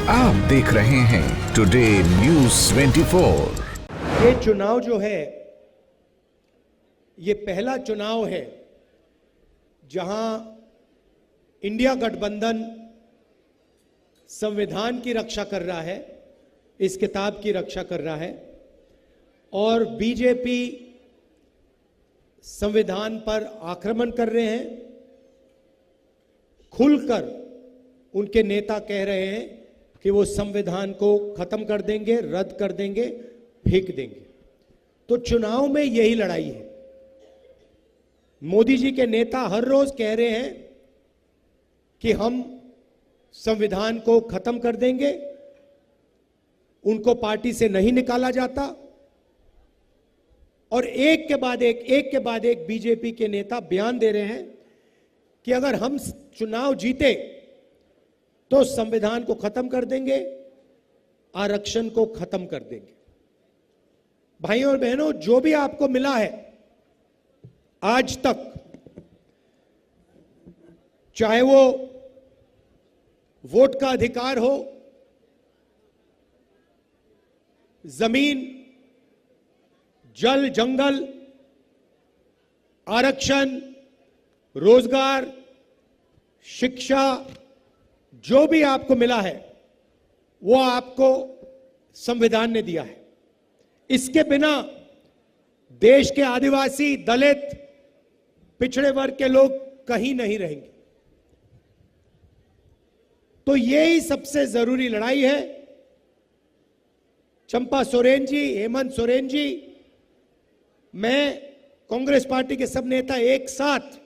आप देख रहे हैं टुडे न्यूज़ 24। ये चुनाव जो है, ये पहला चुनाव है जहां इंडिया गठबंधन संविधान की रक्षा कर रहा है, इस किताब की रक्षा कर रहा है, और बीजेपी संविधान पर आक्रमण कर रहे हैं। खुलकर उनके नेता कह रहे हैं कि वो संविधान को खत्म कर देंगे, रद्द कर देंगे, फेंक देंगे। तो चुनाव में यही लड़ाई है। मोदी जी के नेता हर रोज कह रहे हैं कि हम संविधान को खत्म कर देंगे, उनको पार्टी से नहीं निकाला जाता, और एक के बाद एक बीजेपी के नेता बयान दे रहे हैं कि अगर हम चुनाव जीते तो संविधान को खत्म कर देंगे, आरक्षण को खत्म कर देंगे। भाइयों और बहनों, जो भी आपको मिला है आज तक, चाहे वो वोट का अधिकार हो, जमीन, जल जंगल, आरक्षण, रोजगार, शिक्षा, जो भी आपको मिला है वो आपको संविधान ने दिया है। इसके बिना देश के आदिवासी, दलित, पिछड़े वर्ग के लोग कहीं नहीं रहेंगे। तो यही सबसे जरूरी लड़ाई है। चंपा सोरेन जी, हेमंत सोरेन जी, मैं, कांग्रेस पार्टी के सब नेता एक साथ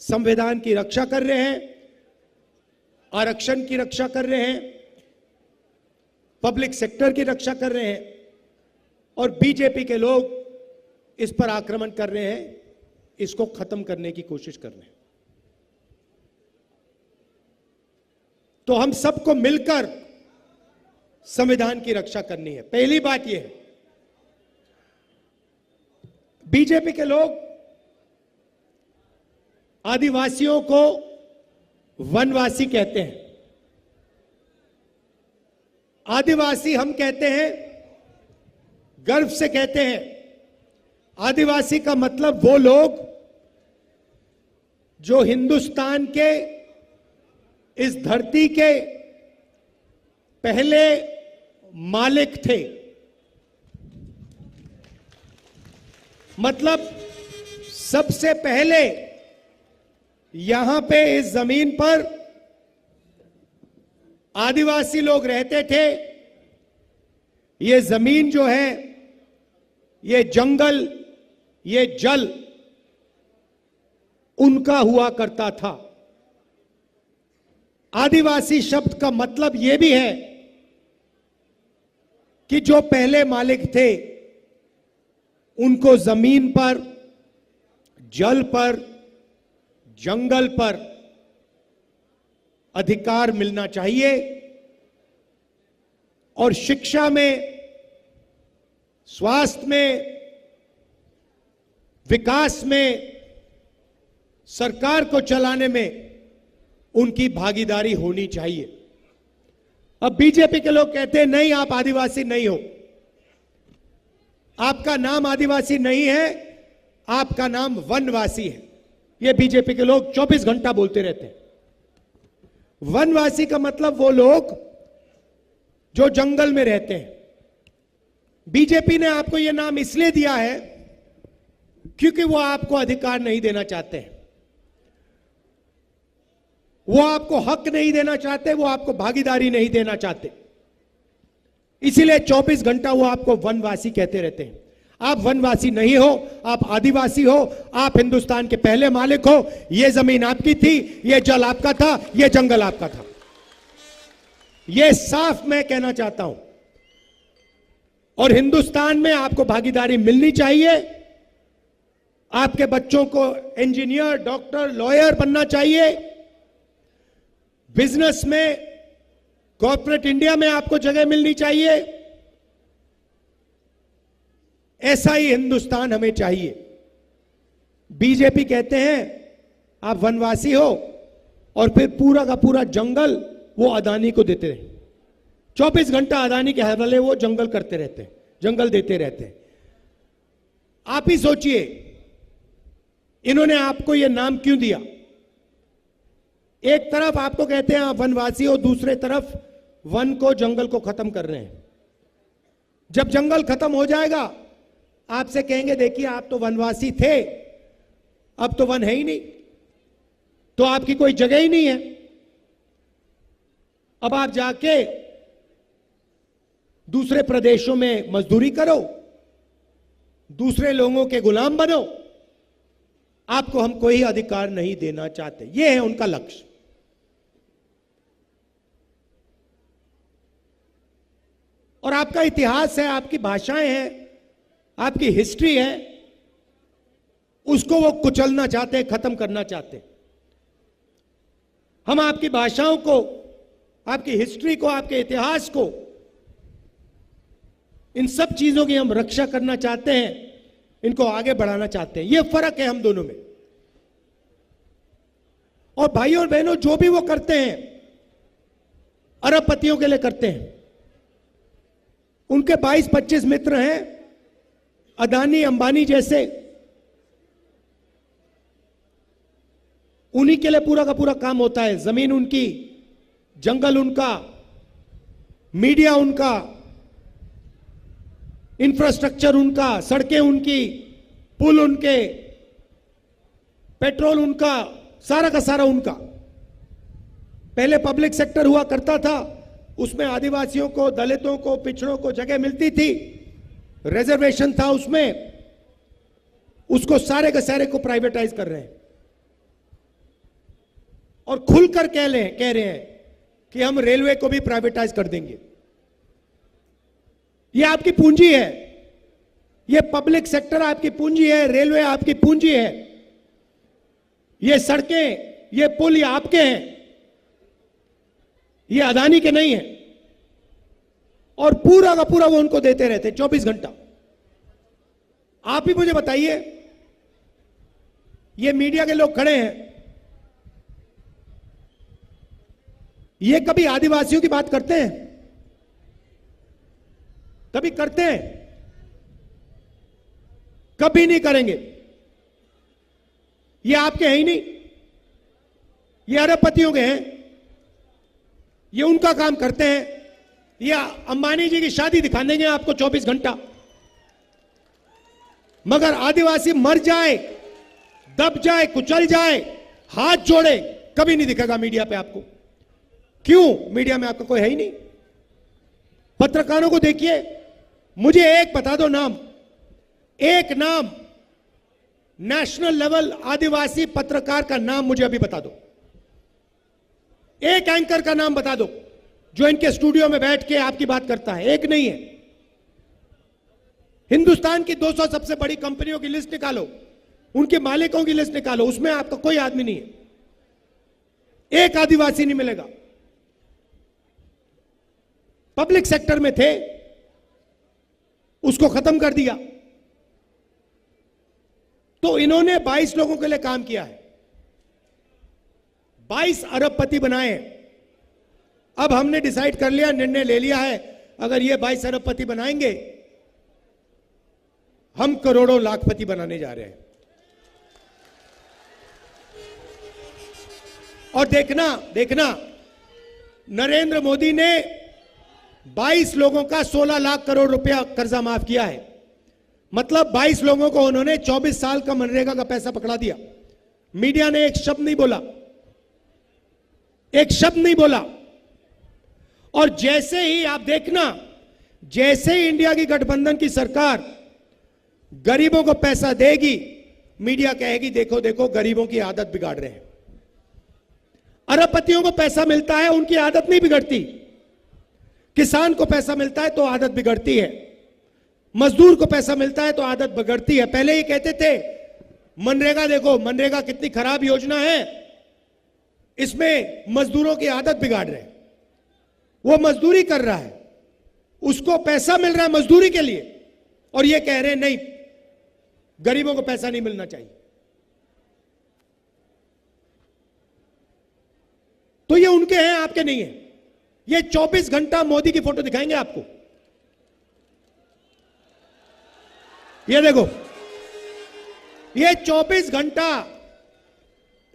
संविधान की रक्षा कर रहे हैं, आरक्षण की रक्षा कर रहे हैं, पब्लिक सेक्टर की रक्षा कर रहे हैं, और बीजेपी के लोग इस पर आक्रमण कर रहे हैं, इसको खत्म करने की कोशिश कर रहे हैं। तो हम सबको मिलकर संविधान की रक्षा करनी है। पहली बात यह है, बीजेपी के लोग आदिवासियों को वनवासी कहते हैं। आदिवासी हम कहते हैं, गर्व से कहते हैं, आदिवासी का मतलब वो लोग जो हिंदुस्तान के, इस धरती के पहले मालिक थे। मतलब सबसे पहले यहां पे इस जमीन पर आदिवासी लोग रहते थे। ये जमीन जो है, ये जंगल, ये जल उनका हुआ करता था। आदिवासी शब्द का मतलब यह भी है कि जो पहले मालिक थे उनको जमीन पर, जल पर, जंगल पर अधिकार मिलना चाहिए, और शिक्षा में, स्वास्थ्य में, विकास में, सरकार को चलाने में उनकी भागीदारी होनी चाहिए। अब बीजेपी के लोग कहते हैं नहीं, आप आदिवासी नहीं हो, आपका नाम आदिवासी नहीं है, आपका नाम वनवासी है। ये बीजेपी के लोग 24 घंटा बोलते रहते हैं। वनवासी का मतलब वो लोग जो जंगल में रहते हैं। बीजेपी ने आपको यह नाम इसलिए दिया है क्योंकि वो आपको अधिकार नहीं देना चाहते हैं, वो आपको हक नहीं देना चाहते, वो आपको भागीदारी नहीं देना चाहते। इसीलिए 24 घंटा वो आपको वनवासी कहते रहते हैं। आप वनवासी नहीं हो, आप आदिवासी हो, आप हिंदुस्तान के पहले मालिक हो। यह जमीन आपकी थी, यह जल आपका था, यह जंगल आपका था। यह साफ मैं कहना चाहता हूं। और हिंदुस्तान में आपको भागीदारी मिलनी चाहिए। आपके बच्चों को इंजीनियर, डॉक्टर, लॉयर बनना चाहिए। बिजनेस में, कॉर्पोरेट इंडिया में आपको जगह मिलनी चाहिए। ऐसा ही हिंदुस्तान हमें चाहिए। बीजेपी कहते हैं आप वनवासी हो, और फिर पूरा का पूरा जंगल वो अदानी को देते रहे। 24 घंटा अदानी के हवाले वो जंगल करते रहते हैं, जंगल देते रहते हैं। आप ही सोचिए इन्होंने आपको ये नाम क्यों दिया। एक तरफ आपको कहते हैं आप वनवासी हो, दूसरे तरफ वन को, जंगल को खत्म कर रहे हैं। जब जंगल खत्म हो जाएगा आपसे कहेंगे देखिए आप तो वनवासी थे, अब तो वन है ही नहीं, तो आपकी कोई जगह ही नहीं है, अब आप जाके दूसरे प्रदेशों में मजदूरी करो, दूसरे लोगों के गुलाम बनो, आपको हम कोई अधिकार नहीं देना चाहते। यह है उनका लक्ष्य। और आपका इतिहास है, आपकी भाषाएं हैं, आपकी हिस्ट्री है, उसको वो कुचलना चाहते हैं, खत्म करना चाहते हैं। हम आपकी भाषाओं को, आपकी हिस्ट्री को, आपके इतिहास को, इन सब चीजों की हम रक्षा करना चाहते हैं, इनको आगे बढ़ाना चाहते हैं। यह फर्क है हम दोनों में। और भाइयों और बहनों, जो भी वो करते हैं अरबपतियों के लिए करते हैं। उनके 22-25 मित्र हैं, अदानी अंबानी जैसे, उन्हीं के लिए पूरा का पूरा काम होता है। जमीन उनकी, जंगल उनका, मीडिया उनका, इंफ्रास्ट्रक्चर उनका, सड़कें उनकी, पुल उनके, पेट्रोल उनका, सारा का सारा उनका। पहले पब्लिक सेक्टर हुआ करता था, उसमें आदिवासियों को, दलितों को, पिछड़ों को जगह मिलती थी, रिजर्वेशन था उसमें, उसको सारे के सारे को प्राइवेटाइज कर रहे हैं। और खुलकर कह रहे हैं कि हम रेलवे को भी प्राइवेटाइज कर देंगे। यह आपकी पूंजी है, यह पब्लिक सेक्टर आपकी पूंजी है, रेलवे आपकी पूंजी है, ये सड़कें, ये पुल, ये आपके हैं, ये अदानी के नहीं है। और पूरा का पूरा वो उनको देते रहते 24 घंटा। आप ही मुझे बताइए, ये मीडिया के लोग खड़े हैं, ये कभी आदिवासियों की बात करते हैं? कभी करते हैं? कभी नहीं करेंगे। ये आपके हैं ही नहीं, ये अरबपतियों के हैं, ये उनका काम करते हैं। ये अंबानी जी की शादी दिखा देंगे आपको 24 घंटा, मगर आदिवासी मर जाए, दब जाए, कुचल जाए, हाथ जोड़े, कभी नहीं दिखेगा मीडिया पे आपको। क्यों? मीडिया में आपका कोई है ही नहीं। पत्रकारों को देखिए, मुझे एक बता दो नाम, एक नाम, नेशनल लेवल आदिवासी पत्रकार का नाम मुझे अभी बता दो। एक एंकर का नाम बता दो जो इनके स्टूडियो में बैठ के आपकी बात करता है। एक नहीं है। हिंदुस्तान की 200 सबसे बड़ी कंपनियों की लिस्ट निकालो, उनके मालिकों की लिस्ट निकालो, उसमें आपका कोई आदमी नहीं है, एक आदिवासी नहीं मिलेगा। पब्लिक सेक्टर में थे, उसको खत्म कर दिया। तो इन्होंने 22 लोगों के लिए काम किया है, 22 अरबपति बनाए। अब हमने डिसाइड कर लिया, निर्णय ले लिया है, अगर ये 22 अरबपति बनाएंगे, हम करोड़ों लाखपति बनाने जा रहे हैं। और देखना नरेंद्र मोदी ने 22 लोगों का 16 लाख करोड़ रुपया कर्जा माफ किया है। मतलब 22 लोगों को उन्होंने 24 साल का मनरेगा का पैसा पकड़ा दिया। मीडिया ने एक शब्द नहीं बोला, एक शब्द नहीं बोला। और जैसे ही आप देखना, जैसे ही इंडिया की गठबंधन की सरकार गरीबों को पैसा देगी, मीडिया कहेगी देखो देखो गरीबों की आदत बिगाड़ रहे हैं। अरबपतियों को पैसा मिलता है, उनकी आदत नहीं बिगड़ती। किसान को पैसा मिलता है तो आदत बिगड़ती है, मजदूर को पैसा मिलता है तो आदत बिगड़ती है। पहले ये कहते थे मनरेगा, देखो मनरेगा कितनी खराब योजना है, इसमें मजदूरों की आदत बिगाड़ रहे हैं। वो मजदूरी कर रहा है, उसको पैसा मिल रहा है मजदूरी के लिए, और ये कह रहे हैं नहीं, गरीबों को पैसा नहीं मिलना चाहिए। तो ये उनके हैं, आपके नहीं है। ये 24 घंटा मोदी की फोटो दिखाएंगे आपको। ये देखो, ये 24 घंटा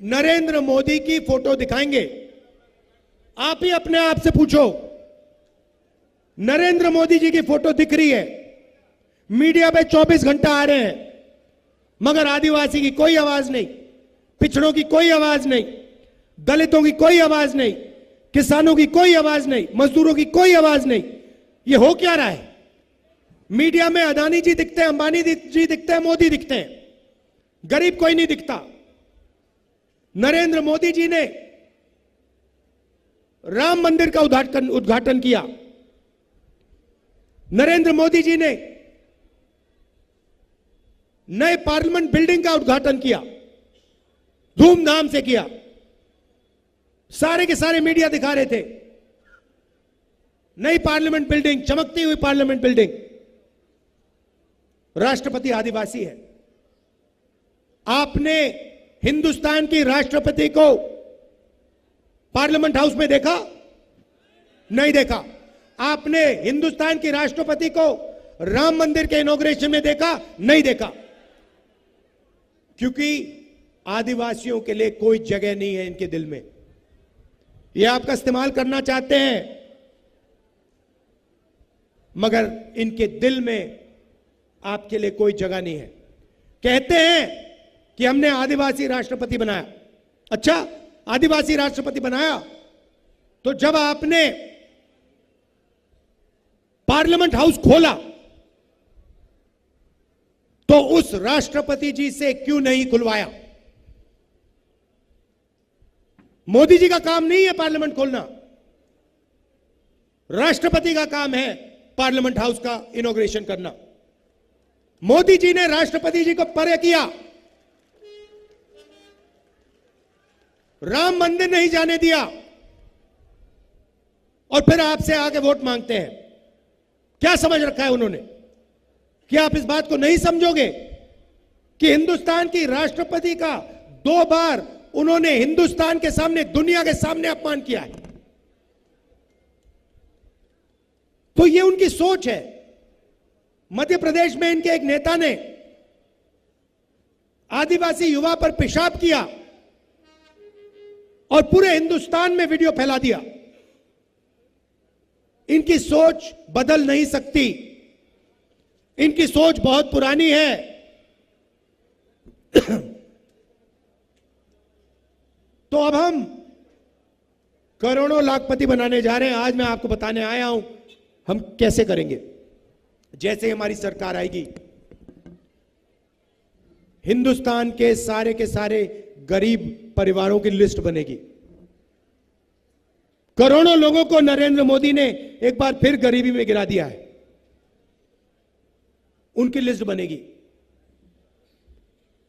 नरेंद्र मोदी की फोटो दिखाएंगे। आप ही अपने आप से पूछो, नरेंद्र मोदी जी की फोटो दिख रही है, मीडिया पे 24 घंटा आ रहे हैं, मगर आदिवासी की कोई आवाज नहीं, पिछड़ों की कोई आवाज नहीं, दलितों की कोई आवाज नहीं, किसानों की कोई आवाज नहीं, मजदूरों की कोई आवाज नहीं। ये हो क्या रहा है? मीडिया में अदानी जी दिखते हैं, अंबानी जी दिखते हैं, मोदी दिखते हैं, गरीब कोई नहीं दिखता। नरेंद्र मोदी जी ने राम मंदिर का उद्घाटन किया, नरेंद्र मोदी जी ने नए पार्लियामेंट बिल्डिंग का उद्घाटन किया, धूमधाम से किया, सारे के सारे मीडिया दिखा रहे थे नई पार्लियामेंट बिल्डिंग, चमकती हुई पार्लियामेंट बिल्डिंग। राष्ट्रपति आदिवासी है। आपने हिंदुस्तान की राष्ट्रपति को पार्लियामेंट हाउस में देखा? नहीं देखा। आपने हिंदुस्तान की राष्ट्रपति को राम मंदिर के इनॉग्रेशन में देखा? नहीं देखा। क्योंकि आदिवासियों के लिए कोई जगह नहीं है इनके दिल में। ये आपका इस्तेमाल करना चाहते हैं, मगर इनके दिल में आपके लिए कोई जगह नहीं है। कहते हैं कि हमने आदिवासी राष्ट्रपति बनाया। अच्छा, आदिवासी राष्ट्रपति बनाया तो जब आपने पार्लियामेंट हाउस खोला तो उस राष्ट्रपति जी से क्यों नहीं खुलवाया? मोदी जी का काम नहीं है पार्लियामेंट खोलना, राष्ट्रपति का काम है पार्लियामेंट हाउस का इनॉग्रेशन करना। मोदी जी ने राष्ट्रपति जी को परे किया, राम मंदिर नहीं जाने दिया, और फिर आपसे आके वोट मांगते हैं। क्या समझ रखा है उन्होंने? कि आप इस बात को नहीं समझोगे कि हिंदुस्तान की राष्ट्रपति का 2 बार उन्होंने हिंदुस्तान के सामने, दुनिया के सामने अपमान किया है। तो ये उनकी सोच है। मध्य प्रदेश में इनके एक नेता ने आदिवासी युवा पर पेशाब किया और पूरे हिंदुस्तान में वीडियो फैला दिया। इनकी सोच बदल नहीं सकती, इनकी सोच बहुत पुरानी है। तो अब हम करोड़ों लाखपति बनाने जा रहे हैं। आज मैं आपको बताने आया हूं हम कैसे करेंगे। जैसे ही हमारी सरकार आएगी, हिंदुस्तान के सारे गरीब परिवारों की लिस्ट बनेगी। करोड़ों लोगों को नरेंद्र मोदी ने एक बार फिर गरीबी में गिरा दिया है, उनकी लिस्ट बनेगी।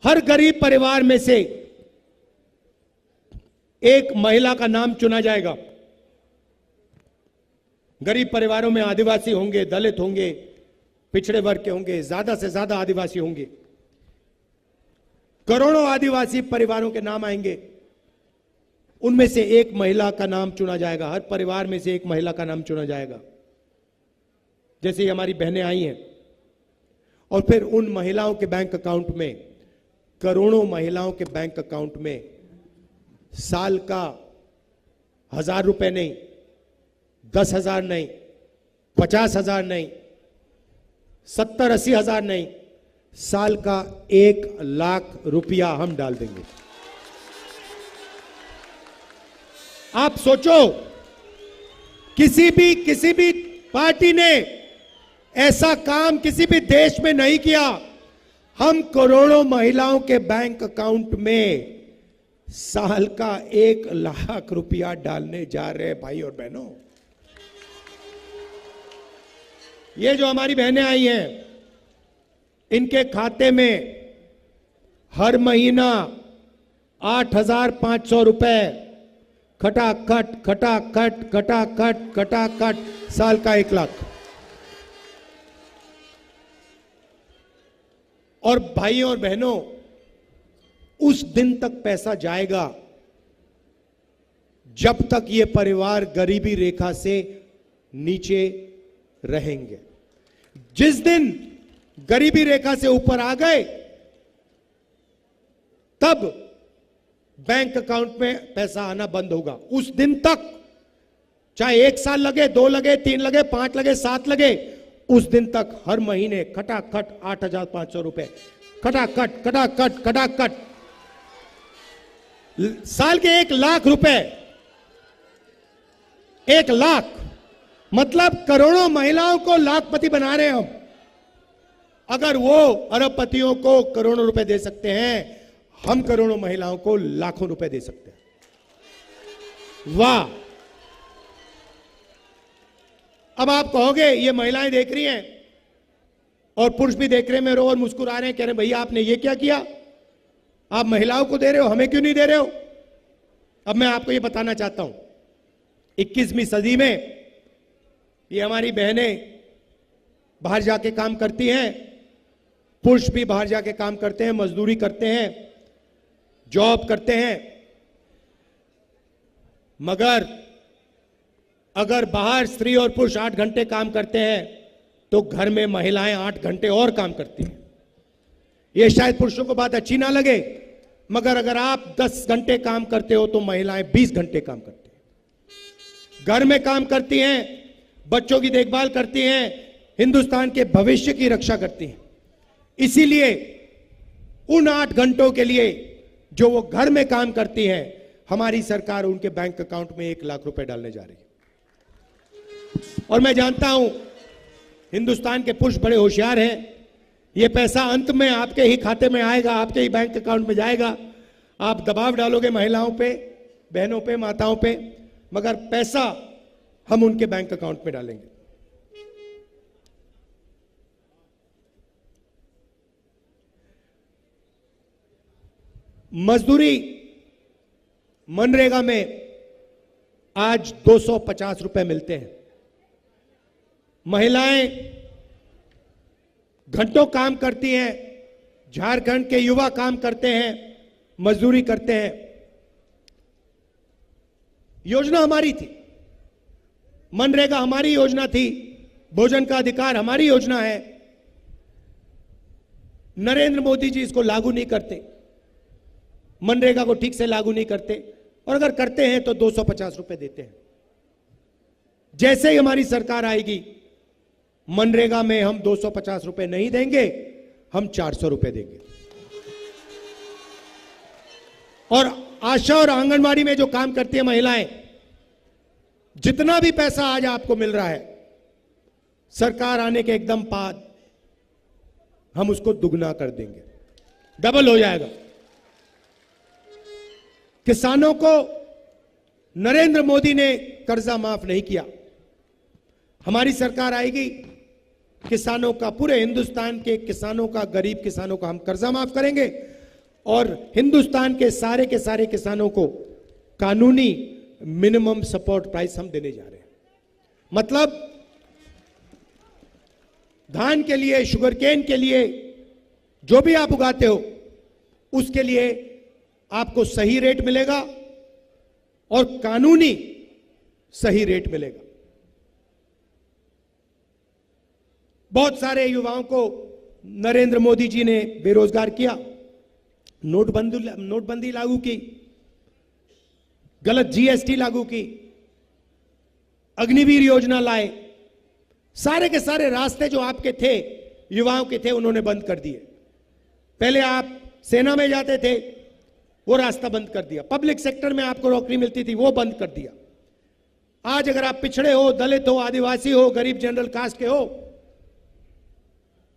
हर गरीब परिवार में से एक महिला का नाम चुना जाएगा। गरीब परिवारों में आदिवासी होंगे, दलित होंगे, पिछड़े वर्ग के होंगे, ज्यादा से ज्यादा आदिवासी होंगे। करोड़ों आदिवासी परिवारों के नाम आएंगे, उनमें से एक महिला का नाम चुना जाएगा। हर परिवार में से एक महिला का नाम चुना जाएगा। जैसे हमारी बहनें आई हैं, और फिर उन महिलाओं के बैंक अकाउंट में, करोड़ों महिलाओं के बैंक अकाउंट में साल का 1000 रुपए नहीं, 10,000 नहीं, 50,000 नहीं, 70-80 हजार नहीं, साल का 1 लाख रुपया हम डाल देंगे। आप सोचो, किसी भी पार्टी ने ऐसा काम किसी भी देश में नहीं किया। हम करोड़ों महिलाओं के बैंक अकाउंट में साल का 1 लाख रुपया डालने जा रहे हैं। भाई और बहनों, ये जो हमारी बहनें आई हैं, इनके खाते में हर महीना 8,500 रुपए खटाखट खटाखट खटाखट खटाखट, साल का 1 लाख। और भाइयों और बहनों, उस दिन तक पैसा जाएगा जब तक ये परिवार गरीबी रेखा से नीचे रहेंगे। जिस दिन गरीबी रेखा से ऊपर आ गए, तब बैंक अकाउंट में पैसा आना बंद होगा। उस दिन तक चाहे 1 साल लगे, 2 लगे, 3 लगे, 5 लगे, 7 लगे, उस दिन तक हर महीने खटाखट 8,500 रुपए, खटाखट खटाखट खटाखट, साल के 1 लाख रुपए, 1 लाख, मतलब करोड़ों महिलाओं को लाखपति बना रहे हैं हम। अगर वो अरबपतियों को करोड़ों रुपए दे सकते हैं, हम करोड़ों महिलाओं को लाखों रुपए दे सकते हैं। वाह! अब आप कहोगे ये महिलाएं देख रही हैं और पुरुष भी देख रहे हैं, मेरे और मुस्कुरा रहे हैं, कह रहे हैं भैया आपने ये क्या किया, आप महिलाओं को दे रहे हो, हमें क्यों नहीं दे रहे हो। अब मैं आपको ये बताना चाहता हूं, 21वीं सदी में ये हमारी बहनें बाहर जाके काम करती हैं, पुरुष भी बाहर जाके काम करते हैं, मजदूरी करते हैं, जॉब करते हैं, मगर अगर बाहर स्त्री और पुरुष 8 घंटे काम करते हैं तो घर में महिलाएं 8 घंटे और काम करती हैं। यह शायद पुरुषों को बात अच्छी ना लगे, मगर अगर आप 10 घंटे काम करते हो तो महिलाएं 20 घंटे काम करती हैं, घर में काम करती हैं, बच्चों की देखभाल करती हैं, हिंदुस्तान के भविष्य की रक्षा करती हैं। इसीलिए उन 8 घंटों के लिए जो वो घर में काम करती हैं, हमारी सरकार उनके बैंक अकाउंट में 1 लाख रुपए डालने जा रही है। और मैं जानता हूं हिंदुस्तान के पुरुष बड़े होशियार हैं, ये पैसा अंत में आपके ही खाते में आएगा, आपके ही बैंक अकाउंट में जाएगा। आप दबाव डालोगे महिलाओं पे, बहनों पे, माताओं पे, मगर पैसा हम उनके बैंक अकाउंट में डालेंगे। मजदूरी मनरेगा में आज 250 रुपए मिलते हैं। महिलाएं घंटों काम करती हैं, झारखंड के युवा काम करते हैं, मजदूरी करते हैं। योजना हमारी थी, मनरेगा हमारी योजना थी, भोजन का अधिकार हमारी योजना है। नरेंद्र मोदी जी इसको लागू नहीं करते, मनरेगा को ठीक से लागू नहीं करते, और अगर करते हैं तो 250 रुपए देते हैं। जैसे ही हमारी सरकार आएगी, मनरेगा में हम 250 रुपए नहीं देंगे, हम 400 रुपए देंगे। और आशा और आंगनवाड़ी में जो काम करती है महिलाएं, जितना भी पैसा आज आपको मिल रहा है, सरकार आने के एकदम बाद हम उसको दुगना कर देंगे, डबल हो जाएगा। किसानों को नरेंद्र मोदी ने कर्जा माफ नहीं किया, हमारी सरकार आएगी, किसानों का, पूरे हिंदुस्तान के किसानों का, गरीब किसानों का हम कर्जा माफ kरेंगे और हिंदुस्तान के सारे किसानों को कानूनी मिनिमम सपोर्ट प्राइस हम देने जा रहे हैं। मतलब धान के लिए, शुगर केन के लिए, जो भी आप उगाते हो उसके लिए आपको सही रेट मिलेगा और कानूनी सही रेट मिलेगा। बहुत सारे युवाओं को नरेंद्र मोदी जी ने बेरोजगार किया, नोटबंदी लागू की, गलत जीएसटी लागू की, अग्निवीर योजना लाए, सारे के सारे रास्ते जो आपके थे, युवाओं के थे, उन्होंने बंद कर दिए। पहले आप सेना में जाते थे, वो रास्ता बंद कर दिया। पब्लिक सेक्टर में आपको नौकरी मिलती थी, वो बंद कर दिया। आज अगर आप पिछड़े हो, दलित हो, आदिवासी हो, गरीब जनरल कास्ट के हो,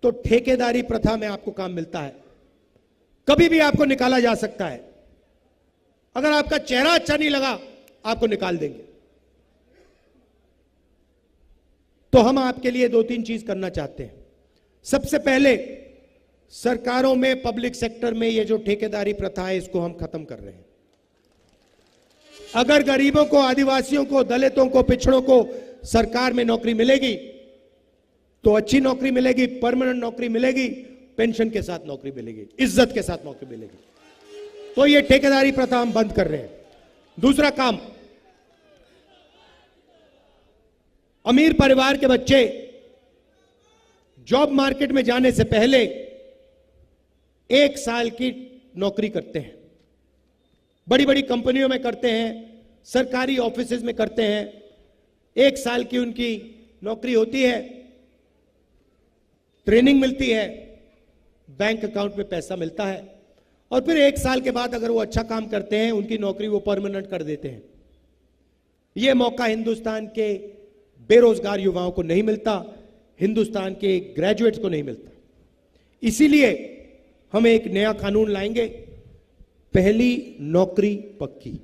तो ठेकेदारी प्रथा में आपको काम मिलता है, कभी भी आपको निकाला जा सकता है। अगर आपका चेहरा अच्छा नहीं लगा, आपको निकाल देंगे। तो हम आपके लिए 2-3 चीज करना चाहते हैं। सबसे पहले, सरकारों में, पब्लिक सेक्टर में ये जो ठेकेदारी प्रथा है, इसको हम खत्म कर रहे हैं। अगर गरीबों को, आदिवासियों को, दलितों को, पिछड़ों को सरकार में नौकरी मिलेगी तो अच्छी नौकरी मिलेगी, परमानेंट नौकरी मिलेगी, पेंशन के साथ नौकरी मिलेगी, इज्जत के साथ नौकरी मिलेगी। तो ये ठेकेदारी प्रथा हम बंद कर रहे हैं। दूसरा काम, अमीर परिवार के बच्चे जॉब मार्केट में जाने से पहले 1 साल की नौकरी करते हैं, बड़ी बड़ी कंपनियों में करते हैं, सरकारी ऑफिसेज में करते हैं। 1 साल की उनकी नौकरी होती है, ट्रेनिंग मिलती है, बैंक अकाउंट में पैसा मिलता है, और फिर 1 साल के बाद अगर वो अच्छा काम करते हैं, उनकी नौकरी वो परमानेंट कर देते हैं। ये मौका हिंदुस्तान के बेरोजगार युवाओं को नहीं मिलता, हिंदुस्तान के ग्रेजुएट्स को नहीं मिलता। इसीलिए हम एक नया कानून लाएंगे, पहली नौकरी पक्की।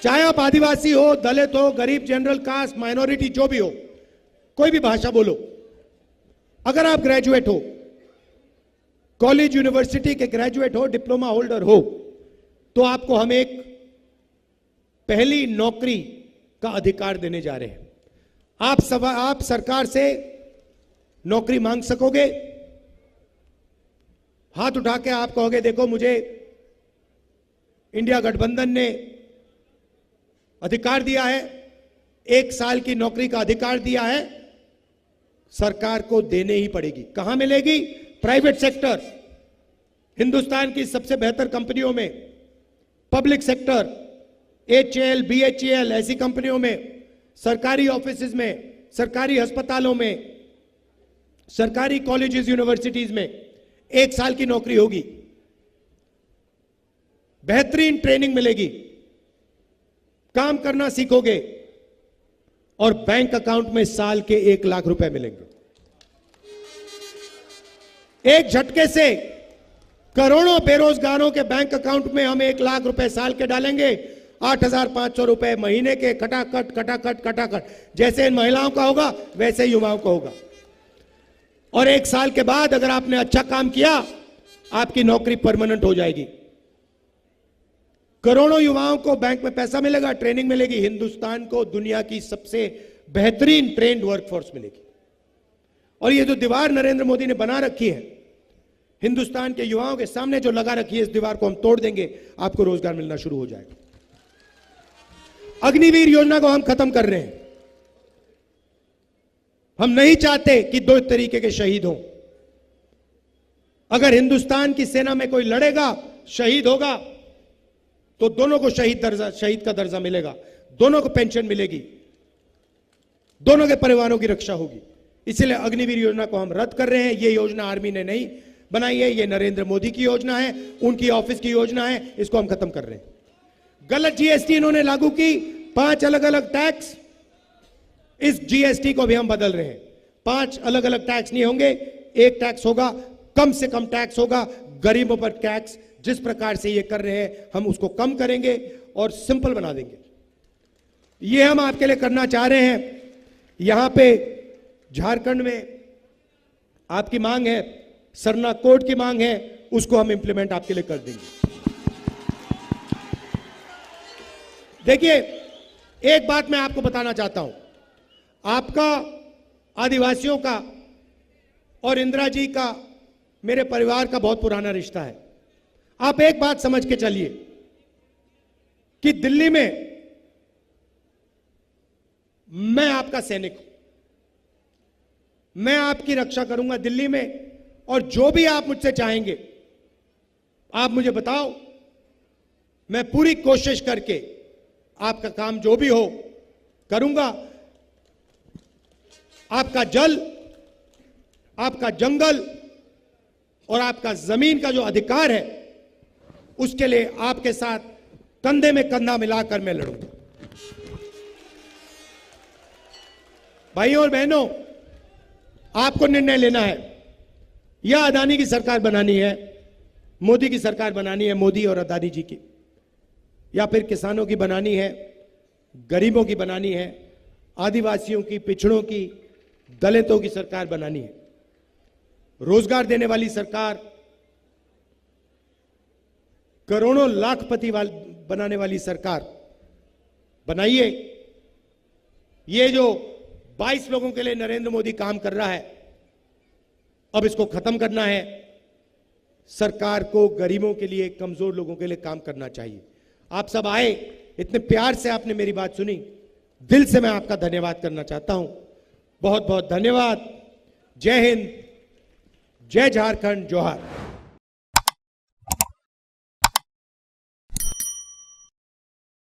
चाहे आप आदिवासी हो, दलित हो, गरीब, जनरल कास्ट, माइनॉरिटी, जो भी हो, कोई भी भाषा बोलो, अगर आप ग्रेजुएट हो, कॉलेज यूनिवर्सिटी के ग्रेजुएट हो, डिप्लोमा होल्डर हो, तो आपको हम एक पहली नौकरी का अधिकार देने जा रहे हैं। आप सरकार से नौकरी मांग सकोगे, हाथ उठा के आप कहोगे देखो मुझे इंडिया गठबंधन ने अधिकार दिया है, 1 साल की नौकरी का अधिकार दिया है, सरकार को देने ही पड़ेगी। कहां मिलेगी? प्राइवेट सेक्टर, हिंदुस्तान की सबसे बेहतर कंपनियों में, पब्लिक सेक्टर, HAL, BHEL ऐसी कंपनियों में, सरकारी ऑफिसेज में, सरकारी अस्पतालों में, सरकारी कॉलेजेस, यूनिवर्सिटीज में 1 साल की नौकरी होगी, बेहतरीन ट्रेनिंग मिलेगी, काम करना सीखोगे, और बैंक अकाउंट में साल के 1 लाख रुपए मिलेंगे। एक झटके से करोड़ों बेरोजगारों के बैंक अकाउंट में हम 1 लाख रुपए साल के डालेंगे। 8,500 रुपए महीने के, खटाखट खटाखट खटाखट, जैसे इन महिलाओं का होगा वैसे युवाओं का होगा। और 1 साल के बाद अगर आपने अच्छा काम किया, आपकी नौकरी परमानेंट हो जाएगी। करोड़ों युवाओं को बैंक में पैसा मिलेगा, ट्रेनिंग मिलेगी, हिंदुस्तान को दुनिया की सबसे बेहतरीन ट्रेंड वर्कफोर्स मिलेगी। और ये जो दीवार नरेंद्र मोदी ने बना रखी है हिंदुस्तान के युवाओं के सामने, जो लगा रखी है, इस दीवार को हम तोड़ देंगे, आपको रोजगार मिलना शुरू हो जाएगा। अग्निवीर योजना को हम खत्म कर रहे हैं। हम नहीं चाहते कि 2 तरीके के शहीद हों। अगर हिंदुस्तान की सेना में कोई लड़ेगा, शहीद होगा, तो दोनों को शहीद का दर्जा मिलेगा, दोनों को पेंशन मिलेगी, दोनों के परिवारों की रक्षा होगी। इसलिए अग्निवीर योजना को हम रद्द कर रहे हैं। यह योजना आर्मी ने नहीं बनाई है, यह नरेंद्र मोदी की योजना है, उनकी ऑफिस की योजना है, इसको हम खत्म कर रहे हैं। गलत जीएसटी इन्होंने लागू की, 5 अलग अलग टैक्स, इस जीएसटी को भी हम बदल रहे हैं। 5 अलग अलग टैक्स नहीं होंगे, एक टैक्स होगा, कम से कम टैक्स होगा, गरीबों पर टैक्स जिस प्रकार से ये कर रहे हैं हम उसको कम करेंगे और सिंपल बना देंगे। ये हम आपके लिए करना चाह रहे हैं। यहां पे झारखंड में आपकी मांग है, सरना कोड की मांग है, उसको हम इंप्लीमेंट आपके लिए कर देंगे। देखिए, एक बात मैं आपको बताना चाहता हूं, आपका, आदिवासियों का और इंदिरा जी का, मेरे परिवार का बहुत पुराना रिश्ता है। आप एक बात समझ के चलिए कि दिल्ली में मैं आपका सैनिक हूं, मैं आपकी रक्षा करूंगा दिल्ली में, और जो भी आप मुझसे चाहेंगे आप मुझे बताओ, मैं पूरी कोशिश करके आपका काम जो भी हो करूंगा। आपका जल, आपका जंगल और आपका जमीन का जो अधिकार है, उसके लिए आपके साथ कंधे में कंधा मिलाकर मैं लड़ूंगा। भाइयों और बहनों, आपको निर्णय लेना है, या अदानी की सरकार बनानी है, मोदी की सरकार बनानी है, मोदी और अदानी जी की, या फिर किसानों की बनानी है, गरीबों की बनानी है, आदिवासियों की, पिछड़ों की, दलितों की सरकार बनानी है, रोजगार देने वाली सरकार, करोड़ों लाखपति बनाने वाली सरकार बनाइए। ये जो 22 लोगों के लिए नरेंद्र मोदी काम कर रहा है, अब इसको खत्म करना है। सरकार को गरीबों के लिए, कमजोर लोगों के लिए काम करना चाहिए। आप सब आए, इतने प्यार से आपने मेरी बात सुनी, दिल से मैं आपका धन्यवाद करना चाहता हूं। बहुत बहुत धन्यवाद। जय हिंद, जय झारखंड, जोहार।